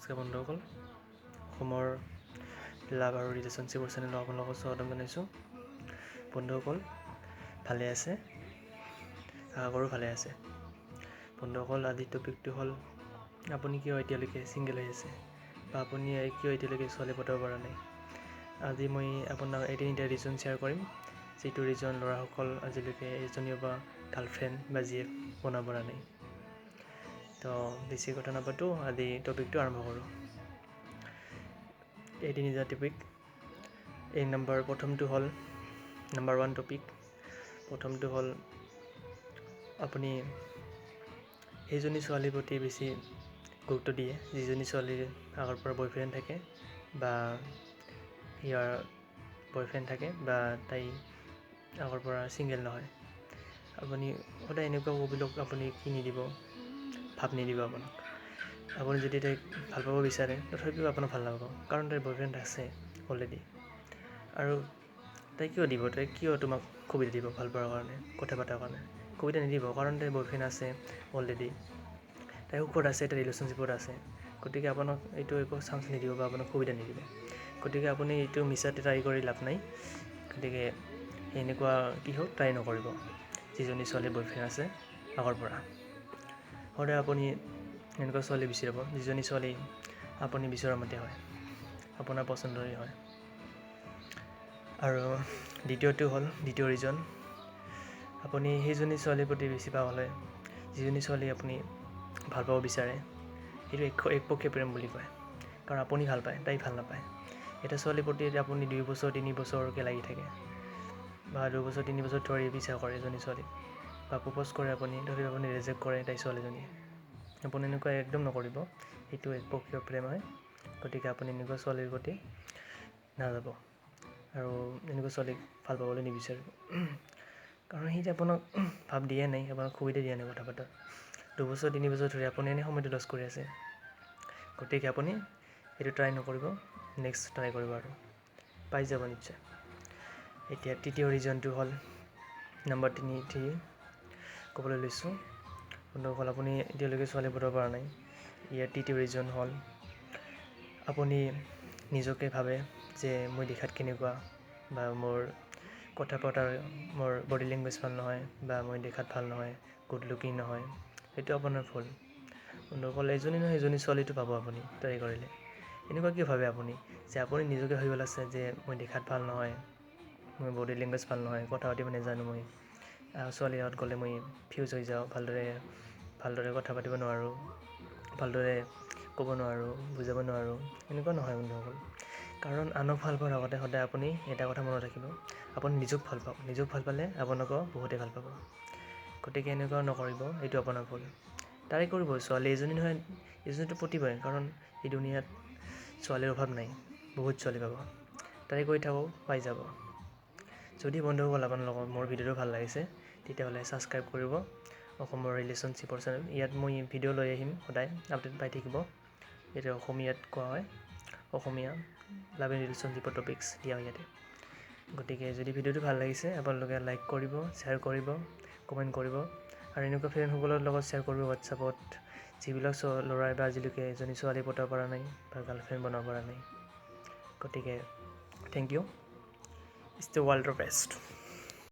নমস্কাৰ বন্ধুসকল, অসমৰ লাভ আৰু ৰিলেশ্যনশ্বিপৰ চেনেলত আপোনালোকক স্বাগতম জনাইছোঁ। বন্ধুসকল ভালে আছে? আশা কৰোঁ ভালে আছে। বন্ধুসকল আজিৰ টপিকটো হ'ল আপুনি কিয় এতিয়ালৈকে ছিংগল হৈ আছে বা আপুনি কিয় এতিয়ালৈকে ছোৱালী পটাব পৰা নাই। আজি মই আপোনাক এই তিনিটা ৰিজন শ্বেয়াৰ কৰিম, যিটো ৰিজন ল'ৰাসকল আজিলৈকে এজনীও বা গাৰ্লফ্ৰেণ্ড বা জিএফ বনাব পৰা নাই। তো বেছি কথা নাপাতো, আজি টপিকটো আৰম্ভ কৰোঁ। এই তিনিটা টপিক। প্ৰথমটো হ'ল নাম্বাৰ 1 টপিক। প্ৰথমটো হ'ল আপুনি সেইজনী ছোৱালীৰ প্ৰতি বেছি গুৰুত্ব দিয়ে যিজনী ছোৱালীৰ আগৰ পৰা বয়ফ্ৰেণ্ড থাকে বা ইয়াৰ বয়ফ্ৰেণ্ড থাকে বা তাই আগৰ পৰা ছিংগেল নহয়। আপুনি সদায় এনেকুৱা ক'বিলাক আপুনি কি নিদিব, ভাৱ নিদিব। আপুনি যদি তাইক ভাল পাব বিচাৰে তথাপিও আপোনাক ভাল নাপাব, কাৰণ তাইৰ বয়ফ্ৰেণ্ড আছে অলৰেডি। আৰু তাই কিয় দিব, তাই কিয় তোমাক সুবিধা দিব ভাল পোৱাৰ কাৰণে, কথা পতাৰ কাৰণে? সুবিধা নিদিব, কাৰণ তাইৰ বয়ফ্ৰেণ্ড আছে অলৰেডি। তাই সুখত আছে, তাই ৰিলেশ্যনশ্বিপত আছে। গতিকে আপোনাক এইটো একো চান্স নিদিব বা আপোনাক সুবিধা নিদিব। গতিকে আপুনি এইটো মিছাতে ট্ৰাই কৰি লাভ নাই। গতিকে এনেকুৱা কি হওক ট্ৰাই নকৰিব যিজনী ছোৱালীৰ বয়ফ্ৰেণ্ড আছে আগৰ পৰা। সদায় আপুনি এনেকুৱা ছোৱালী বিচাৰিব যিজনী ছোৱালী আপুনি বিচৰা মতে হয়, আপোনাৰ পচন্দৰে হয়। আৰু দ্বিতীয় ৰিজন, আপুনি সেইজনী ছোৱালীৰ প্ৰতি বেছি পাগল হয় যিজনী ছোৱালী আপুনি ভাল পাব বিচাৰে। সেইটো একপক্ষীয় প্ৰেম বুলি কয়, কাৰণ আপুনি ভাল পায়, তাই ভাল নাপায়। এটা ছোৱালীৰ প্ৰতি আপুনি 2 বছৰ 3 বছৰকৈ লাগি থাকে বা 2 বছৰ 3 বছৰ ধৰি পিছা কৰে এজনী ছোৱালীক বা প্ৰপ'জ কৰে আপুনি, তথাপি আপুনি ৰিজেক্ট কৰে তাই ছোৱালীজনীয়ে। আপুনি এনেকুৱা একদম নকৰিব, সেইটো একপক্ষীয় প্ৰেম হয়। গতিকে আপুনি এনেকুৱা ছোৱালীৰ প্ৰতি নাযাব আৰু এনেকুৱা ছোৱালীক ভাল পাবলৈ নিবিচাৰিব, কাৰণ সি আপোনাক ভাৱ দিয়া নাই, আপোনাক সুবিধা দিয়া নাই কথা পতাৰ। 2 বছৰ 3 বছৰ ধৰি আপুনি এনেই সময়টো লছ কৰি আছে। গতিকে আপুনি এইটো ট্ৰাই নকৰিব, নেক্সট ট্ৰাই কৰিব আৰু পাই যাব নিশ্চয়। এতিয়া তৃতীয় ৰিজনটো হ'ল নাম্বাৰ 3 ক'বলৈ লৈছোঁ। বন্ধুসকল আপুনি এতিয়ালৈকে ছোৱালী পটাব পৰা নাই। ইয়াৰ তৃতীয় ৰিজন হ'ল আপুনি নিজকে ভাবে যে মই দেখাত কেনেকুৱা বা মোৰ কথা পতাৰ মোৰ বডি লেংগুৱেজ ভাল নহয় বা মই দেখাত ভাল নহয়, গুড লুকিং নহয়। সেইটো আপোনাৰ ভুল। বন্ধুসকল এজনী নহয় এজনী ছোৱালীটো পাব আপুনি ট্ৰাই কৰিলে। এনেকুৱা কিয় ভাবে আপুনি যে আপুনি নিজকে ভাবিব লাগছে যে মই দেখাত ভাল নহয়, মই বডি লেংগুৱেজ ভাল নহয়, কথা পাতিব নাজানো, মই ছোৱালীৰ আগত গ'লে মই ফিউজ হৈ যাওঁ, ভালদৰে কথা পাতিব নোৱাৰোঁ, ভালদৰে ক'ব নোৱাৰোঁ, বুজাব নোৱাৰোঁ। এনেকুৱা নহয় বন্ধুসকল, কাৰণ আনক ভাল পোৱাৰ আগতে সদায় আপুনি এটা কথা মনত ৰাখিব, আপুনি নিজক ভাল পাওক। নিজক ভাল পালে আপোনাকো বহুতেই ভাল পাব। গতিকে এনেকুৱা নকৰিব, এইটো আপোনাৰ ভুল। ট্ৰাই কৰিব, ছোৱালী এজনী নহয় এজনীটো পতিবই, কাৰণ এই দুনিয়াত ছোৱালীৰ অভাৱ নাই, বহুত ছোৱালী পাব। ট্ৰাই কৰি থাকক, পাই যাব। যদি বন্ধুসকল আপোনালোকৰ মোৰ ভিডিঅ'টো ভাল লাগিছে তেতিয়াহ'লে ছাবস্ক্ৰাইব কৰিব অসমৰ ৰিলেশ্যনশ্বিপৰ চেনেল। ইয়াত মই ভিডিঅ' লৈ আহিম, সদায় আপডেট পাই থাকিব। ইয়াতে অসমীয়াত কোৱা হয়, অসমীয়া লাভ এণ্ড ৰিলেশ্যনশ্বিপৰ টপিকছ দিয়া হয় ইয়াতে। গতিকে যদি ভিডিঅ'টো ভাল লাগিছে আপোনালোকে লাইক কৰিব, শ্বেয়াৰ কৰিব, কমেণ্ট কৰিব আৰু এনেকুৱা ফ্ৰেণ্ডসকলৰ লগত শ্বেয়াৰ কৰিব হোৱাটছআপত, যিবিলাক ল'ৰাই বা আজিলৈকে এজনী ছোৱালী পটাব পৰা নাই বা গাৰ্লফ্ৰেণ্ড বনাব পৰা নাই। গতিকে থেংক ইউ, ইটছ দ্য ৱৰ্ল্ডৰ বেষ্ট।